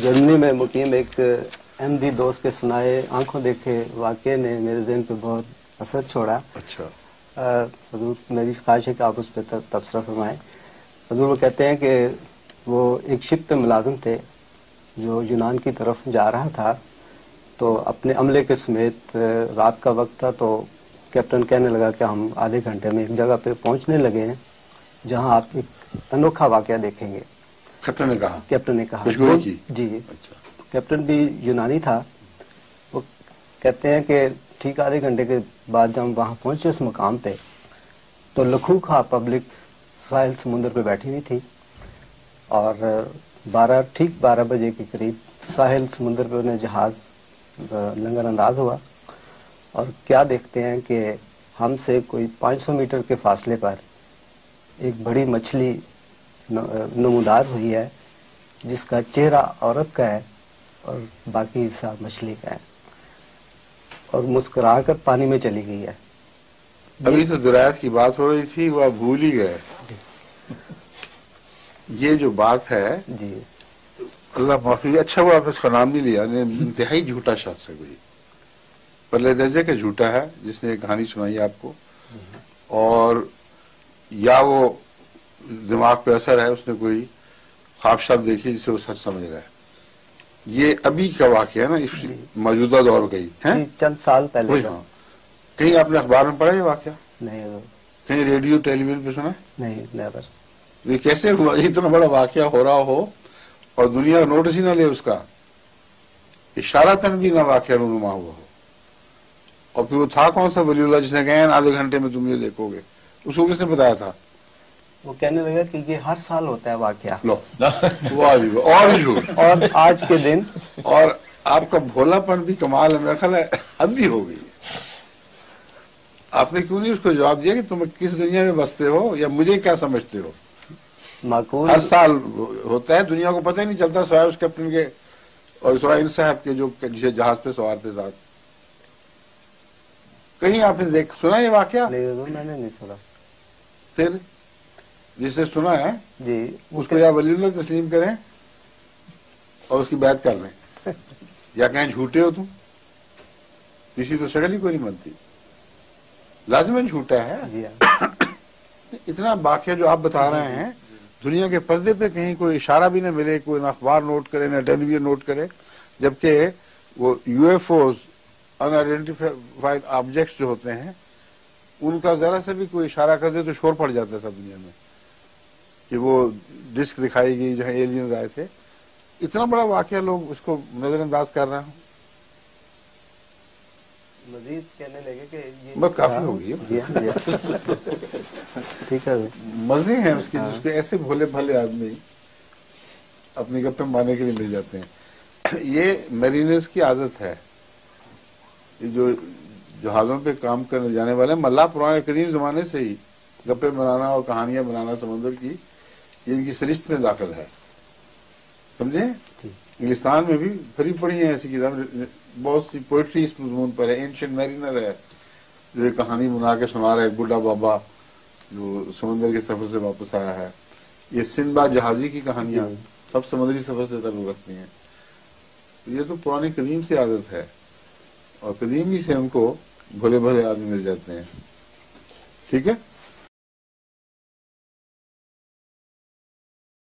جرمنی میں مقیم ایک احمدی دوست کے سنائے آنکھوں دیکھے واقعے نے میرے ذہن پہ بہت اثر چھوڑا. اچھا. حضور میری خواہش ہے کہ آپ اس پہ تبصرہ فرمائیں. حضور وہ کہتے ہیں کہ وہ ایک شپ پہ ملازم تھے جو یونان کی طرف جا رہا تھا، تو اپنے عملے کے سمیت رات کا وقت تھا، تو کیپٹن کہنے لگا کہ ہم آدھے گھنٹے میں ایک جگہ پہ پہنچنے لگے ہیں جہاں آپ ایک انوکھا واقعہ دیکھیں گے. کیپٹن نے کہا جی. اچھا. کیپٹن بھی یونانی تھا. وہ کہتے ہیں کہ ٹھیک آدھے گھنٹے کے بعد جب ہم وہاں پہنچے اس مقام پہ، تو لکھوں خواہ پبلک ساحل سمندر پہ بیٹھی ہوئی تھی، اور ٹھیک 12 بجے کے قریب ساحل سمندر پہ انہیں جہاز لنگر انداز ہوا، اور کیا دیکھتے ہیں کہ ہم سے کوئی 500 میٹر کے فاصلے پر ایک بڑی مچھلی نمودار ہوئی ہے جس کا چہرہ عورت کا ہے اور باقی حصہ مچھلی کا ہے، اور مسکرا کر پانی میں چلی گئی ہے. ابھی تو درایت کی بات ہو رہی تھی، وہ بھول ہی گئے. یہ جو بات ہے جی اللہ معافی، اچھا وہ آپ نے اس کا نام نہیں لیا. انتہائی جھوٹا شخص ہے کوئی، پہلے درجے کا جھوٹا ہے جس نے ایک کہانی سنائی آپ کو، اور یا وہ دماغ پہ اثر ہے، اس نے کوئی خواب شب دیکھی جسے وہ سچ سمجھ رہا ہے. یہ ابھی کا واقعہ ہے نا، اس موجودہ دور کا ہی ہے، چند سال پہلے. ہاں. کہیں آپ نے اخبار میں پڑھا یہ واقعہ؟ نہیں. کہیں ریڈیو ٹیلی ویژن پہ سنا؟ نہیں، نیور. یہ کیسے ہوا اتنا بڑا واقعہ ہو رہا ہو اور دنیا نوٹس ہی نہ لے، اس کا اشارتاً بھی نہ واقعہ رونما ہوا ہو؟ اور پھر وہ تھا کون سا ولی اللہ جس نے کہا آدھے گھنٹے میں تم یہ دیکھو گے؟ اس کو کس نے بتایا تھا؟ وہ کہنے لگا کہ یہ ہر سال ہوتا ہے واقعہ. لو اور جھوٹ. اور آج کے دن اور آپ کا بھولا پن بھی کمال ہے، میرا خیال ہے حد ہی ہو گئی. آپ نے کیوں نہیں اس کو جواب دیا کہ تم کس دنیا میں بستے ہو یا مجھے کیا سمجھتے ہو؟ معقول ہر سال ہوتا ہے، دنیا کو پتہ ہی نہیں چلتا سوائے اس کیپٹن کے اور سوائے ان صاحب کے جو جہاز پہ سوار تھے ساتھ. کہیں آپ نے سنا یہ واقعہ؟ نہیں، میں نے نہیں سنا. پھر جسے سنا ہے جی اس کو یا ولی اللہ تسلیم کریں اور اس کی بیعت کر لیں، یا کہیں جھوٹے ہو تم. کسی تو شکل ہی کوئی نہیں بنتی، لازماً جھوٹا ہے. جی اتنا واقعہ جو آپ بتا رہے ہیں، دنیا کے پردے پہ کہیں کوئی اشارہ بھی نہ ملے، کوئی نہ اخبار نوٹ کرے نہ ٹیلی ویژن نوٹ کرے، جبکہ وہ U F Os unidentified objects جو ہوتے ہیں ان کا ذرا سے بھی کوئی اشارہ کر دے تو شور پڑ جاتا ہے سب دنیا میں کہ وہ ڈسک دکھائی گئی جہاں ایلینز آئے تھے. اتنا بڑا واقعہ لوگ اس کو نظر انداز کر رہے ہیں. مزید کہنے لگے کہ یہ بس کافی ہو گئی. ٹھیک ہے، مزے ہیں اس کے جس کو ایسے بھولے بھالے آدمی اپنی گپیں مارنے کے لیے مل جاتے ہیں. یہ میرینرز کی عادت ہے، جو جہازوں پہ کام کرنے جانے والے ملاح پرانے قدیم زمانے سے ہی گپے بنانا اور کہانیاں بنانا سمندر کی، یہ ان کی سرشت میں داخل ہے. سمجھے؟ انگلستان میں بھی بھری پڑی ہیں ایسی کتابیں، بہت سی پوئٹری اس مضمون پر ہے. اینشنٹ میرینر ہے جو ایک کہانی بنا کے سنا رہا ہے، بڈھا بابا جو سمندر کے سفر سے واپس آیا ہے. یہ سندباد جہازی کی کہانیاں سب سمندری سفر سے تعلق رکھتی ہیں. یہ تو پرانی قدیم سے عادت ہے، اور قدیم ہی سے ان کو بھلے بھلے آدمی مل جاتے ہیں. ٹھیک ہے.